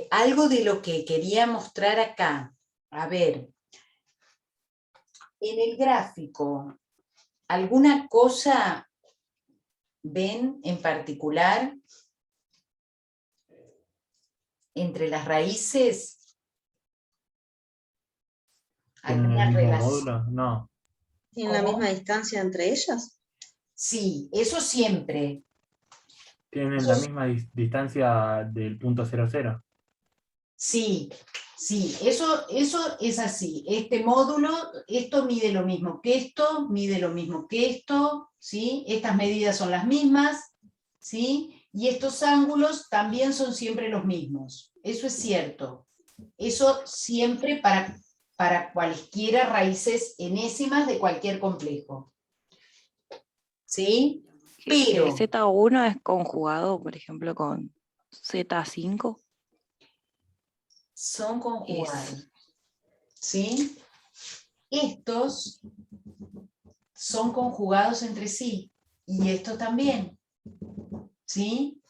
Algo de lo que quería mostrar acá, a ver, en el gráfico, ¿alguna cosa ven en particular entre las raíces? ¿Tienen el ¿Alguna mismo relación? módulo? No. ¿Tienen la misma ¿Cómo? distancia entre ellas? Sí, eso siempre. ¿Tienen Eso la misma distancia del punto 00? sí, sí, eso es así. Este módulo, esto mide lo mismo que esto, mide lo mismo que esto, ¿sí? Estas medidas son las mismas, ¿sí? Y estos ángulos también son siempre los mismos. Eso es cierto. Eso siempre para cualquiera raíces enésimas de cualquier complejo, ¿sí? Que Pero Z1 es conjugado, por ejemplo, con Z5. son conjugados, Es, ¿sí? Estos son conjugados entre sí, y esto también, ¿sí?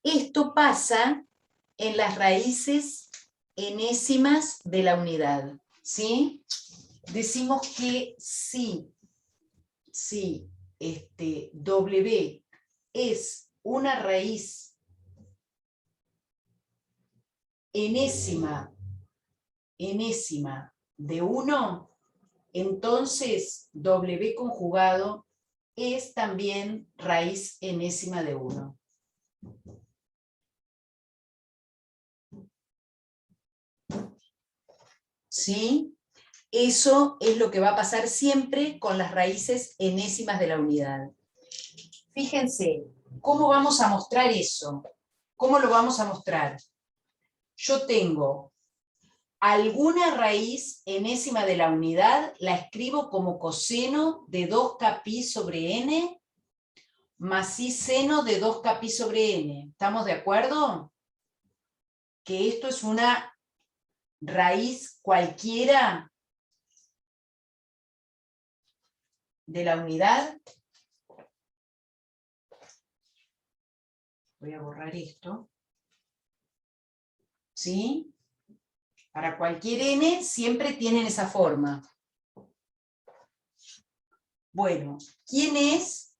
Esto pasa en las raíces enésimas de la unidad, ¿sí? Decimos que sí, W es una raíz enésima de 1, entonces W conjugado es también raíz enésima de 1. ¿Sí? Eso es lo que va a pasar siempre con las raíces enésimas de la unidad. Fíjense, ¿cómo vamos a mostrar eso? ¿Cómo lo vamos a mostrar? Yo tengo alguna raíz enésima de la unidad, la escribo como coseno de 2kπ sobre n más i seno de 2kπ sobre n. ¿Estamos de acuerdo? Que esto es una raíz cualquiera de la unidad. Voy a borrar esto. ¿Sí? Para cualquier n siempre tienen esa forma. Bueno, ¿quién es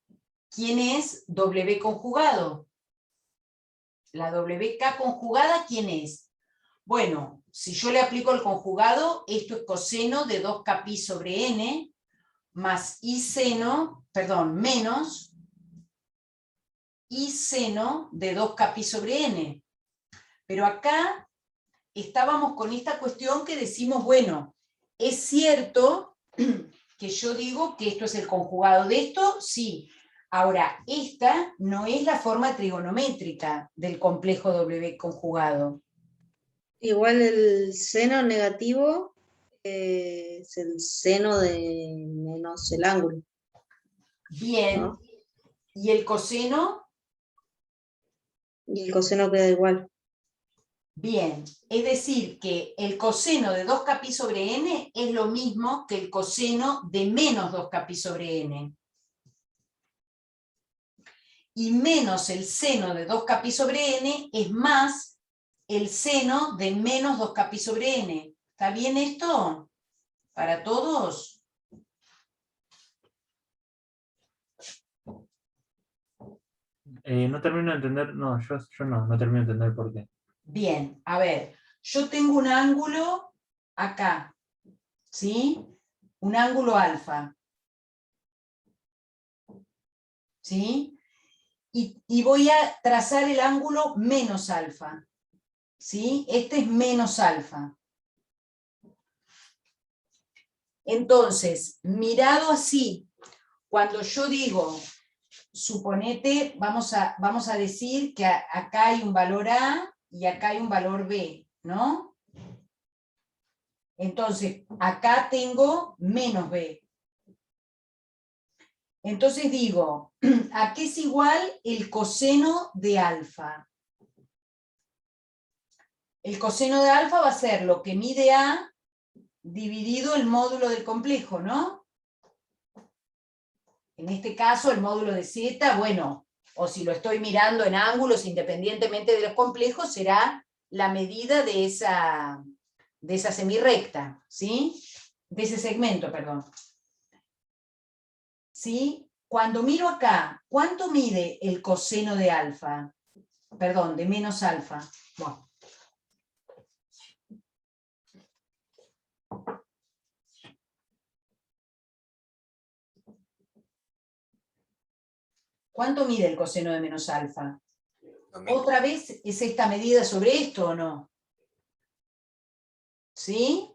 W conjugado? La WK conjugada, ¿quién es? Bueno, si yo le aplico el conjugado, esto es coseno de 2kπ sobre n más i seno, perdón, menos i seno de 2kπ sobre n. Pero acá estábamos con esta cuestión que decimos, bueno, es cierto que yo digo que esto es el conjugado de esto, sí. Ahora, esta no es la forma trigonométrica del complejo W conjugado. Igual el seno negativo es el seno de menos el ángulo, Bien, ¿no? ¿y el coseno? Y el coseno queda igual. Bien, es decir, que el coseno de 2kπ sobre n es lo mismo que el coseno de menos 2kπ sobre n. Y menos el seno de 2kπ sobre n es más el seno de menos 2kπ sobre n. ¿Está bien esto? ¿Para todos? No termino de entender, no, yo no termino de entender por qué. Bien, a ver, yo tengo un ángulo acá, ¿sí? Un ángulo alfa, ¿sí? Y voy a trazar el ángulo menos alfa, ¿sí? Este es menos alfa. Entonces, mirado así, cuando yo digo, suponete, vamos a decir que acá hay un valor A y acá hay un valor B, ¿no? Entonces, acá tengo menos B. Entonces digo, ¿a qué es igual el coseno de alfa? El coseno de alfa va a ser lo que mide A dividido el módulo del complejo, ¿no? En este caso, el módulo de Z, bueno, o si lo estoy mirando en ángulos independientemente de los complejos, será la medida de esa semirrecta, ¿sí? De ese segmento, perdón. ¿Sí? Cuando miro acá, ¿cuánto mide el coseno de alfa? Perdón, de menos alfa. Bueno. ¿Cuánto mide el coseno de menos alfa? ¿Otra vez es esta medida sobre esto o no? ¿Sí?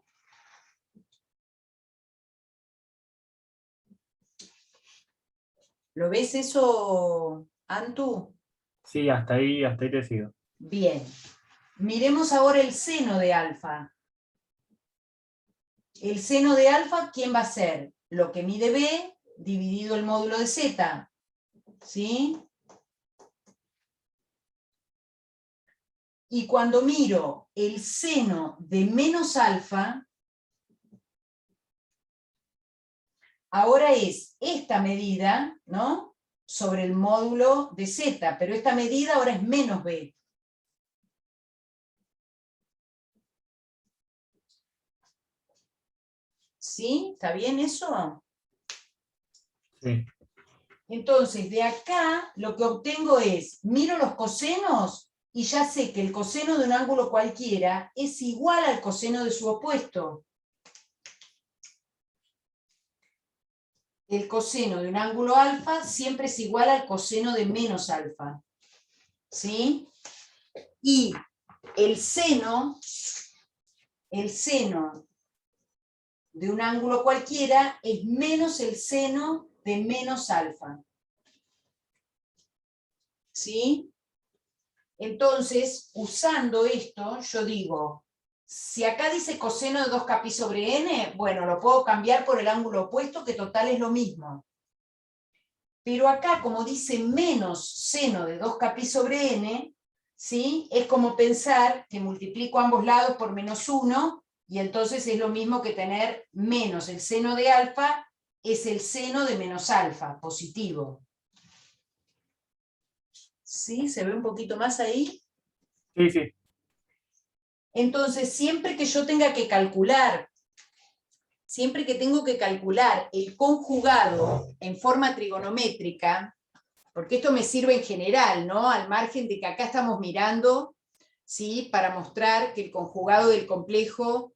¿Lo ves eso, Antu? Sí, hasta ahí te sigo. Bien. Miremos ahora el seno de alfa. El seno de alfa, ¿quién va a ser? Lo que mide B dividido el módulo de Z. ¿Sí? Y cuando miro el seno de menos alfa, ahora es esta medida, ¿no? Sobre el módulo de Z, pero esta medida ahora es menos B. ¿Sí? ¿Está bien eso? Sí. Entonces, de acá lo que obtengo es, miro los cosenos y ya sé que el coseno de un ángulo cualquiera es igual al coseno de su opuesto. El coseno de un ángulo alfa siempre es igual al coseno de menos alfa. ¿Sí? Y el seno de un ángulo cualquiera es menos el seno de menos alfa. ¿Sí? Entonces, usando esto, yo digo, si acá dice coseno de 2kπ sobre n, bueno, lo puedo cambiar por el ángulo opuesto, que total es lo mismo. Pero acá, como dice menos seno de 2kπ sobre n, ¿sí? Es como pensar que multiplico ambos lados por menos 1, y entonces es lo mismo que tener menos el seno de alfa, es el seno de menos alfa, positivo. ¿Sí? ¿Se ve un poquito más ahí? Sí, sí. Entonces, siempre que yo tenga que calcular, siempre que tengo que calcular el conjugado en forma trigonométrica, porque esto me sirve en general, ¿no? Al margen de que acá estamos mirando, ¿sí? Para mostrar que el conjugado del complejo,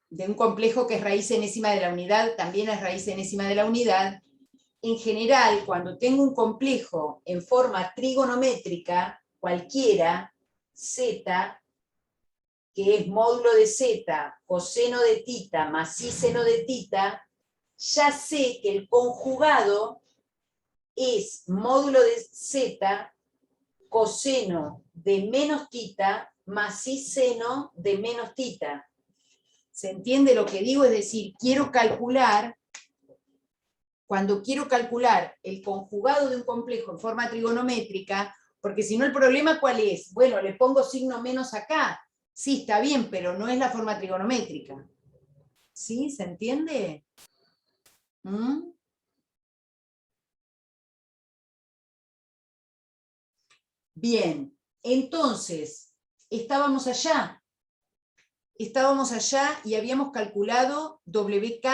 de un complejo que es raíz enésima de la unidad, también es raíz enésima de la unidad. En general, cuando tengo un complejo en forma trigonométrica, cualquiera, z, que es módulo de z, coseno de tita más i seno de tita, ya sé que el conjugado es módulo de z, coseno de menos tita más i seno de menos tita. ¿Se entiende lo que digo? Es decir, quiero calcular, cuando quiero calcular el conjugado de un complejo en forma trigonométrica, porque si no el problema ¿cuál es? Bueno, le pongo signo menos acá. Sí, está bien, pero no es la forma trigonométrica. ¿Sí? ¿Se entiende? ¿Mm? Bien, entonces, estábamos allá y habíamos calculado WK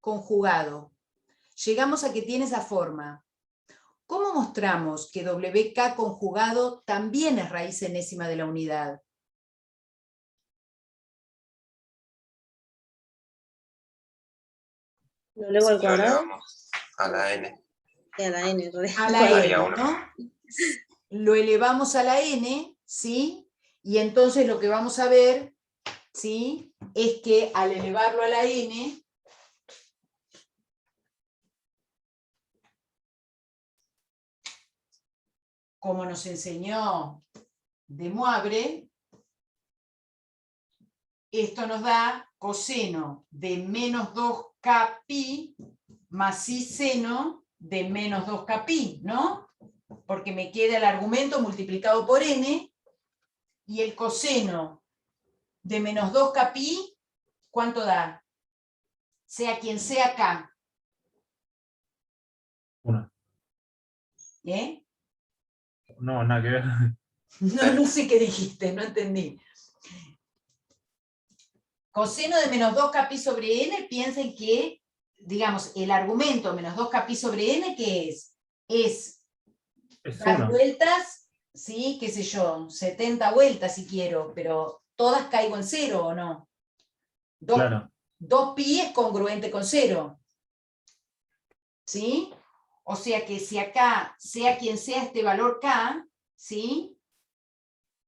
conjugado. Llegamos a que tiene esa forma. ¿Cómo mostramos que WK conjugado también es raíz enésima de la unidad? Lo eleva al Lo cuadrado elevamos a la n. y a la n. A la n, Daría uno. ¿no? Lo elevamos a la n, ¿sí? Y entonces lo que vamos a ver, ¿sí? Es que al elevarlo a la n, como nos enseñó de Moivre, esto nos da coseno de menos 2kπ más i seno de menos 2kπ, ¿no? Porque me queda el argumento multiplicado por n, y el coseno de menos 2kπ, ¿cuánto da? Sea quien sea k. 1. ¿Eh? No, nada que ver. No sé qué dijiste, no entendí. Coseno de menos 2k sobre n, piensen que, digamos, el argumento menos 2k sobre n, ¿qué es? Es Es dar 1. vueltas, ¿sí? Qué sé yo, 70 vueltas si quiero, pero todas caigo en 0, ¿o no? Claro. 2pi es congruente con 0. ¿Sí? O sea que si acá, sea quien sea este valor k, ¿sí?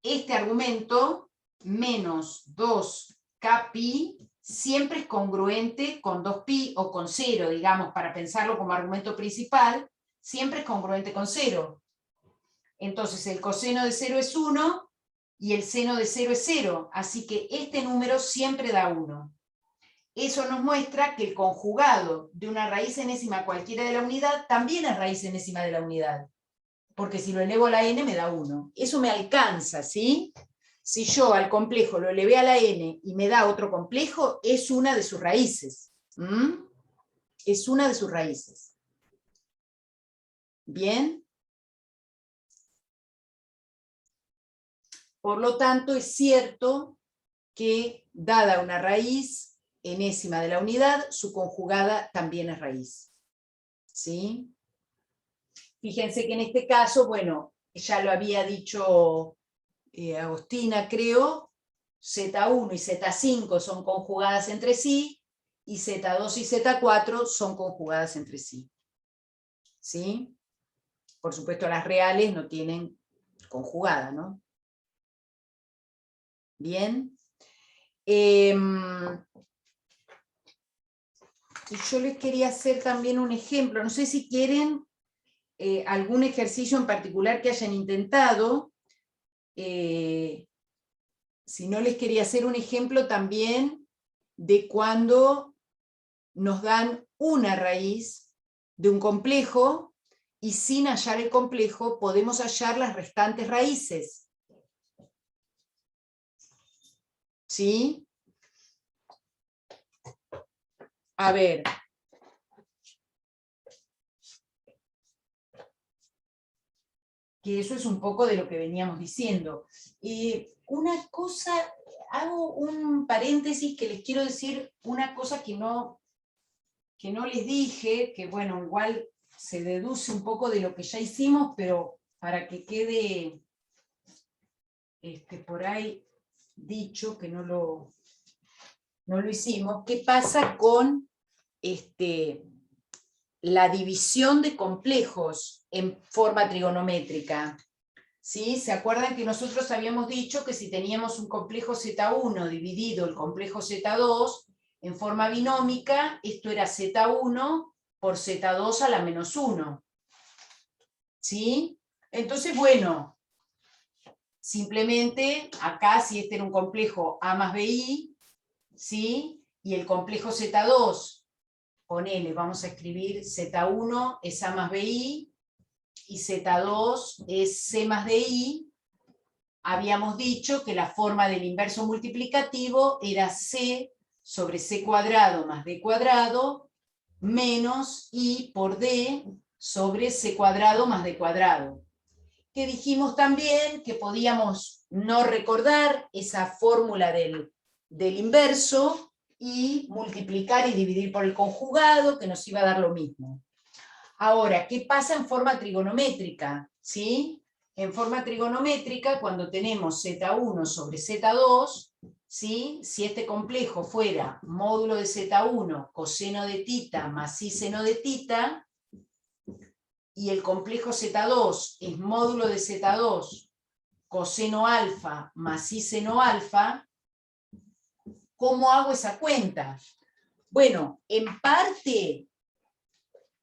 Este argumento, menos 2kpi, siempre es congruente con 2pi o con 0, digamos, para pensarlo como argumento principal, siempre es congruente con 0. Entonces el coseno de 0 es 1 y el seno de 0 es 0, así que este número siempre da 1. Eso nos muestra que el conjugado de una raíz enésima cualquiera de la unidad también es raíz enésima de la unidad, porque si lo elevo a la n me da 1. Eso me alcanza, ¿sí? Si yo al complejo lo elevé a la n y me da otro complejo, es una de sus raíces. ¿Mm? Es una de sus raíces. ¿Bien? Por lo tanto, es cierto que, dada una raíz enésima de la unidad, su conjugada también es raíz. ¿Sí? Fíjense que en este caso, bueno, ya lo había dicho Agostina, creo, Z1 y Z5 son conjugadas entre sí, y Z2 y Z4 son conjugadas entre sí. ¿Sí? Por supuesto, las reales no tienen conjugada, ¿no? Bien. Y yo les quería hacer también un ejemplo, no sé si quieren algún ejercicio en particular que hayan intentado. Si no, les quería hacer un ejemplo también de cuando nos dan una raíz de un complejo y sin hallar el complejo podemos hallar las restantes raíces. ¿Sí? A ver. Que eso es un poco de lo que veníamos diciendo. Una cosa, hago un paréntesis que les quiero decir una cosa que no les dije, que bueno, igual se deduce un poco de lo que ya hicimos, pero para que quede por ahí dicho que no lo hicimos. ¿Qué pasa con la división de complejos en forma trigonométrica? ¿Sí? ¿Se acuerdan que nosotros habíamos dicho que si teníamos un complejo Z1 dividido el complejo Z2 en forma binómica, esto era Z1 por Z2 a la menos 1? ¿Sí? Entonces, bueno, simplemente acá, si este era un complejo A más BI, ¿sí? Y el complejo Z2, ponele, vamos a escribir Z1 es A más BI, y Z2 es C más DI, habíamos dicho que la forma del inverso multiplicativo era C sobre C cuadrado más D cuadrado menos I por D sobre C cuadrado más D cuadrado. Que dijimos también que podíamos no recordar esa fórmula del inverso y multiplicar y dividir por el conjugado, que nos iba a dar lo mismo. Ahora, ¿qué pasa en forma trigonométrica? ¿Sí? En forma trigonométrica, cuando tenemos Z1 sobre Z2, ¿sí? Si este complejo fuera módulo de Z1 coseno de tita más I seno de tita, y el complejo Z2 es módulo de Z2 coseno alfa más I seno alfa, ¿cómo hago esa cuenta? Bueno, en parte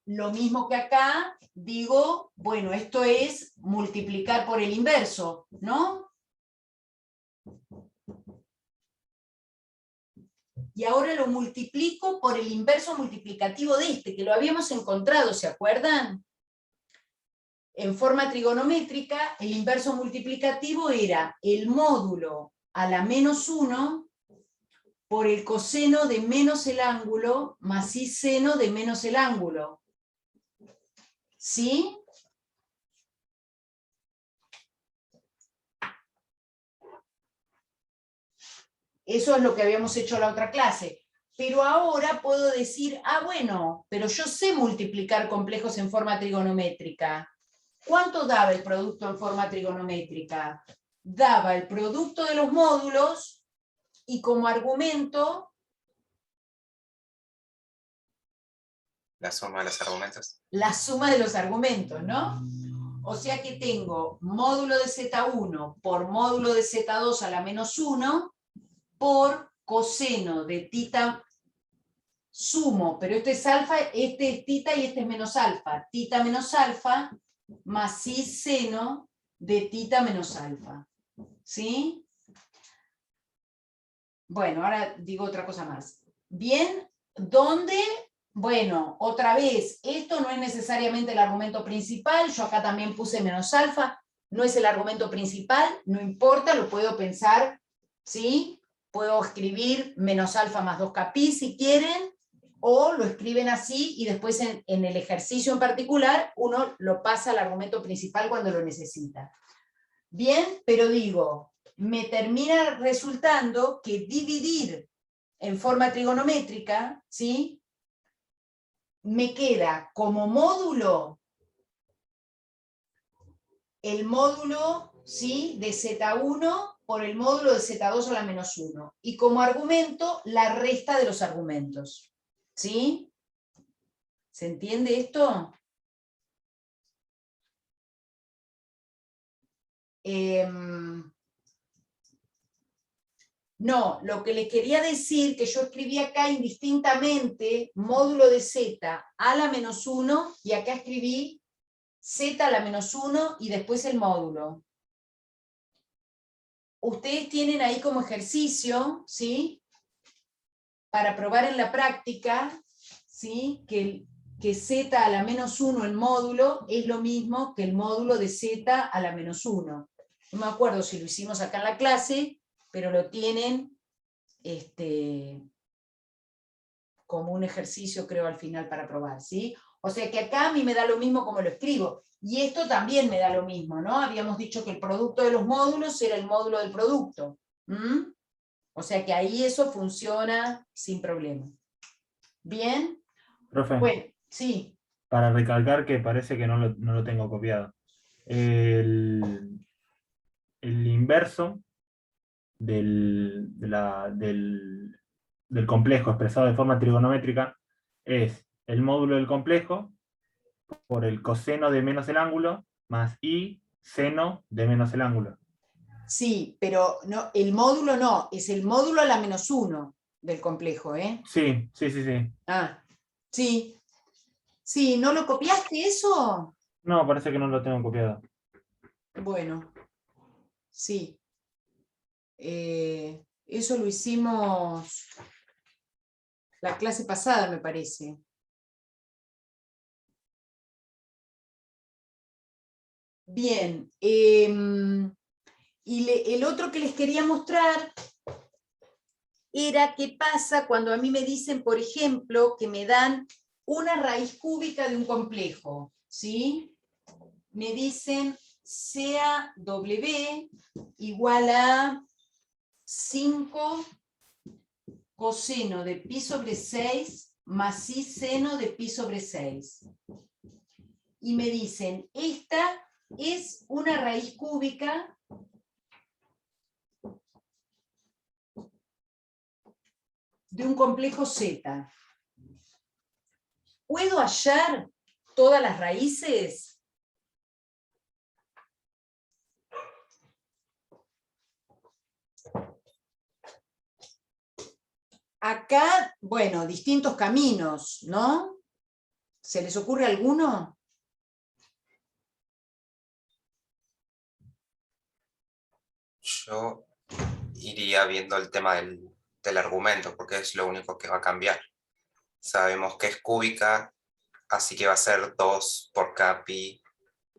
lo mismo que acá, digo, bueno, esto es multiplicar por el inverso, ¿no? Y ahora lo multiplico por el inverso multiplicativo de este, que lo habíamos encontrado, ¿se acuerdan? En forma trigonométrica, el inverso multiplicativo era el módulo a la menos 1 por el coseno de menos el ángulo más I seno de menos el ángulo. ¿Sí? Eso es lo que habíamos hecho en la otra clase. Pero ahora puedo decir, bueno, pero yo sé multiplicar complejos en forma trigonométrica. ¿Cuánto daba el producto en forma trigonométrica? Daba el producto de los módulos y como argumento La suma de los argumentos. la suma de los argumentos, ¿no? O sea que tengo módulo de Z1 por módulo de Z2 a la menos 1 por coseno de tita sumo, pero este es alfa, este es tita y este es menos alfa. Tita menos alfa más cis seno de tita menos alfa. ¿Sí? Bueno, ahora digo otra cosa más. Bien, ¿dónde? Bueno, otra vez, esto no es necesariamente el argumento principal, yo acá también puse menos alfa, no es el argumento principal, no importa, lo puedo pensar, ¿sí? Puedo escribir menos alfa más 2kπ si quieren, o lo escriben así y después en el ejercicio en particular uno lo pasa al argumento principal cuando lo necesita. Bien, pero digo, me termina resultando que dividir en forma trigonométrica, ¿sí? Me queda como módulo el módulo, ¿sí?, de Z1 por el módulo de Z2 a la menos 1. Y como argumento, la resta de los argumentos. ¿Sí? ¿Se entiende esto? No, lo que les quería decir, que yo escribí acá indistintamente módulo de Z a la menos 1, y acá escribí Z a la menos 1 y después el módulo. Ustedes tienen ahí como ejercicio, ¿sí?, para probar en la práctica, ¿sí?, que Z a la menos 1, el módulo, es lo mismo que el módulo de Z a la menos 1. No me acuerdo si lo hicimos acá en la clase, pero lo tienen como un ejercicio, creo, al final para probar, ¿sí? O sea que acá a mí me da lo mismo como lo escribo. Y esto también me da lo mismo, ¿no? Habíamos dicho que el producto de los módulos era el módulo del producto. O sea que ahí eso funciona sin problema. ¿Bien? Profe, Bueno, sí. para recalcar que parece que no lo tengo copiado. El inverso del complejo expresado de forma trigonométrica es el módulo del complejo por el coseno de menos el ángulo más i seno de menos el ángulo. Sí, pero no, el módulo no, es el módulo a la menos 1 del complejo, ¿eh? Sí. Ah, sí. Sí, ¿no lo copiaste eso? No, parece que no lo tengo copiado. Bueno, sí. Eso lo hicimos la clase pasada, me parece. Bien. Y el otro que les quería mostrar era qué pasa cuando a mí me dicen, por ejemplo, que me dan una raíz cúbica de un complejo, ¿sí? Me dicen sea W igual a 5 coseno de pi sobre 6 más i seno de pi sobre 6. Y me dicen, esta es una raíz cúbica de un complejo Z. ¿Puedo hallar todas las raíces? Acá, bueno, distintos caminos, ¿no? ¿Se les ocurre alguno? Yo iría viendo el tema del argumento, porque es lo único que va a cambiar. Sabemos que es cúbica, así que va a ser 2 por kπ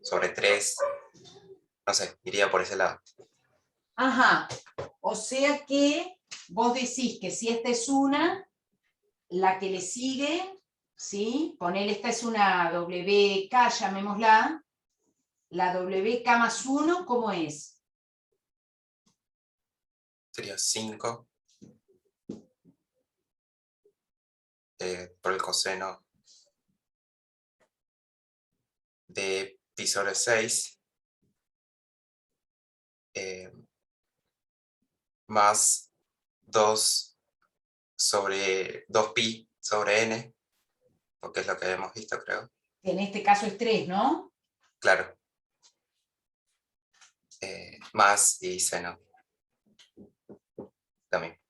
sobre 3. No sé, iría por ese lado. Ajá, o sea que vos decís que si esta es una, la que le sigue, ¿sí? Ponele, esta es una WK, llamémosla. La WK más 1, ¿cómo es? Sería 5. por el coseno de pi sobre 6 más 2 sobre 2pi sobre n, porque es lo que hemos visto, creo. Que en este caso es 3, ¿no? Claro. Más y seno. También.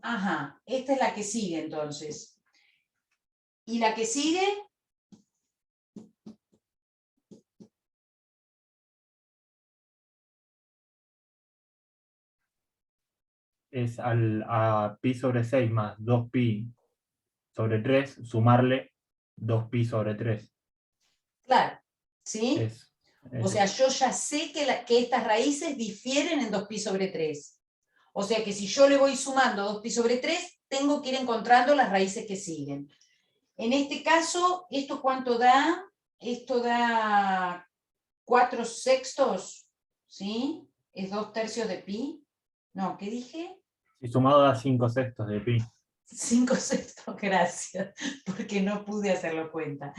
Ajá, esta es la que sigue entonces. ¿Y la que sigue? Es a pi sobre 6 más 2pi sobre 3, sumarle 2pi sobre 3. Claro, ¿sí? Es O sea, yo ya sé que estas raíces difieren en 2pi sobre 3. O sea que si yo le voy sumando 2pi sobre 3, tengo que ir encontrando las raíces que siguen. En este caso, ¿esto cuánto da? Esto da 4 sextos, ¿sí? ¿Es 2 tercios de pi? No, ¿qué dije? y sumado da 5 sextos de pi. 5 sextos, gracias, porque no pude hacerlo cuenta.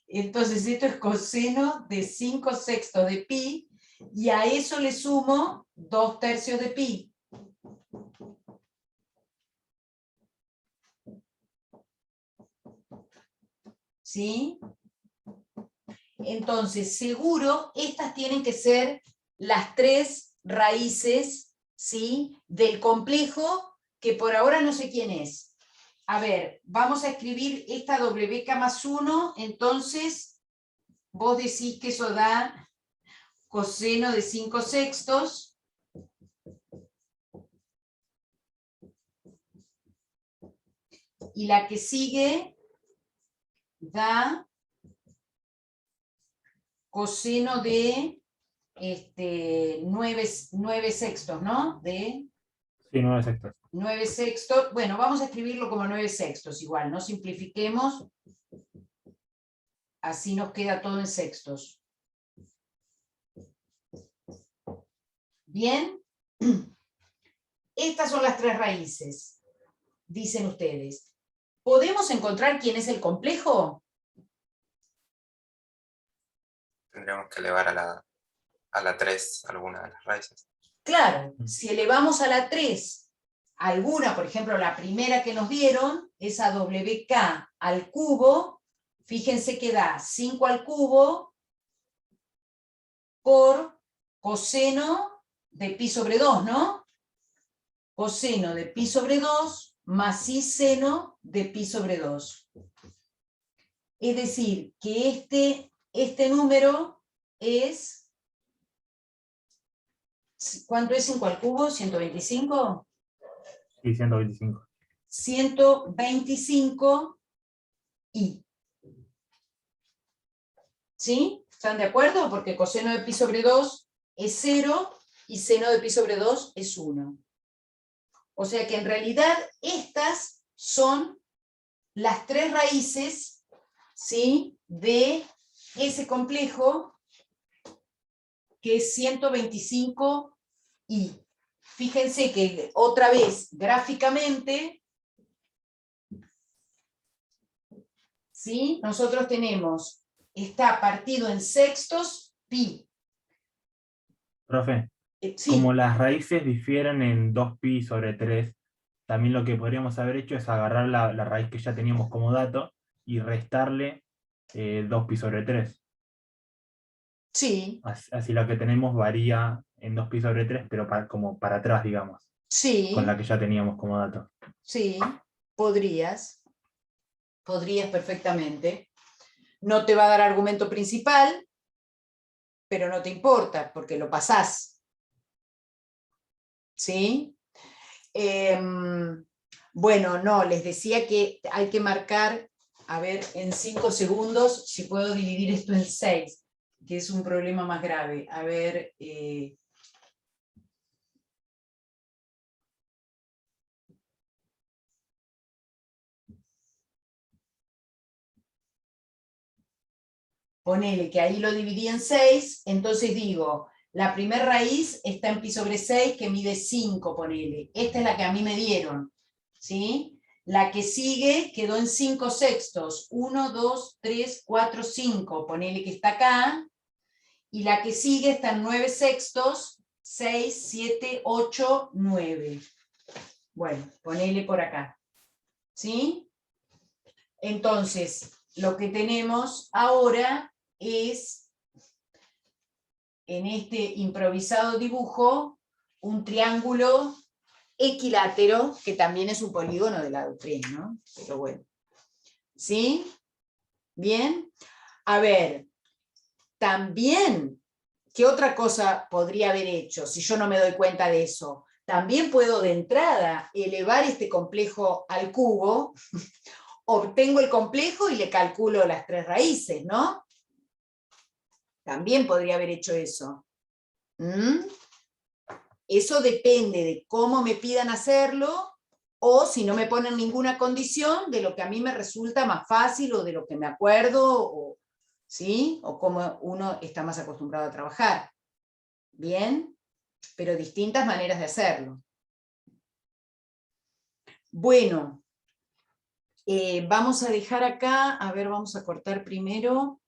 Entonces esto es coseno de 5 sextos de pi, y a eso le sumo 2 tercios de pi. ¿Sí? Entonces, seguro, estas tienen que ser las 3 raíces, ¿sí?, del complejo, que por ahora no sé quién es. A ver, vamos a escribir esta WK más 1, entonces, vos decís que eso da coseno de 5 sextos. Y la que sigue da coseno de 9 sextos, ¿no? De Sí, 9 sextos. 9 sextos. Bueno, vamos a escribirlo como 9 sextos igual, no simplifiquemos. Así nos queda todo en sextos. Bien. Estas son las 3 raíces, dicen ustedes. ¿Podemos encontrar quién es el complejo? Tendríamos que elevar a la 3 alguna de las raíces. Claro, si elevamos a la 3 alguna, por ejemplo, la primera que nos dieron, esa WK al cubo, fíjense que da 5 al cubo por coseno de pi sobre 2, ¿no? Coseno de pi sobre 2 más i seno de pi sobre 2. Es decir, que este número es... ¿Cuánto es 5 al cubo? ¿125? Sí, 125. 125 i. ¿Sí? ¿Están de acuerdo? Porque coseno de pi sobre 2 es 0 y seno de pi sobre 2 es 1. O sea que en realidad estas son las 3 raíces, ¿sí?, de ese complejo que es 125i. Fíjense que otra vez, gráficamente, ¿sí?, nosotros tenemos, está partido en sextos, pi. Profe, Sí, como las raíces difieren en 2pi sobre 3, también lo que podríamos haber hecho es agarrar la raíz que ya teníamos como dato y restarle 2pi sobre 3. sí, Así la que tenemos varía en 2pi sobre 3, pero como para atrás, digamos, sí, con la que ya teníamos como dato. sí, podrías perfectamente. No te va a dar argumento principal, pero no te importa, porque lo pasás. ¿Sí? Bueno, no, les decía que hay que marcar, a ver, en 5 segundos, si puedo dividir esto en 6, que es un problema más grave. A ver... ponele que ahí lo dividí en 6, entonces digo, la primera raíz está en pi sobre 6, que mide 5, ponele. Esta es la que a mí me dieron, ¿sí? La que sigue quedó en 5 sextos. 1, 2, 3, 4, 5. Ponele que está acá. Y la que sigue está en 9 sextos. 6, 7, 8, 9. Bueno, ponele por acá. ¿Sí? Entonces, lo que tenemos ahora es, en este improvisado dibujo, un triángulo equilátero, que también es un polígono de lado 3, ¿no? Pero bueno. ¿Sí? ¿Bien? A ver, también, ¿qué otra cosa podría haber hecho si yo no me doy cuenta de eso? También puedo de entrada elevar este complejo al cubo, obtengo el complejo y le calculo las 3 raíces, ¿no? También podría haber hecho eso. ¿Mm? Eso depende de cómo me pidan hacerlo, o si no me ponen ninguna condición, de lo que a mí me resulta más fácil, o de lo que me acuerdo, o, ¿sí? O cómo uno está más acostumbrado a trabajar. ¿Bien? Pero distintas maneras de hacerlo. Bueno, vamos a dejar acá, a ver, vamos a cortar primero.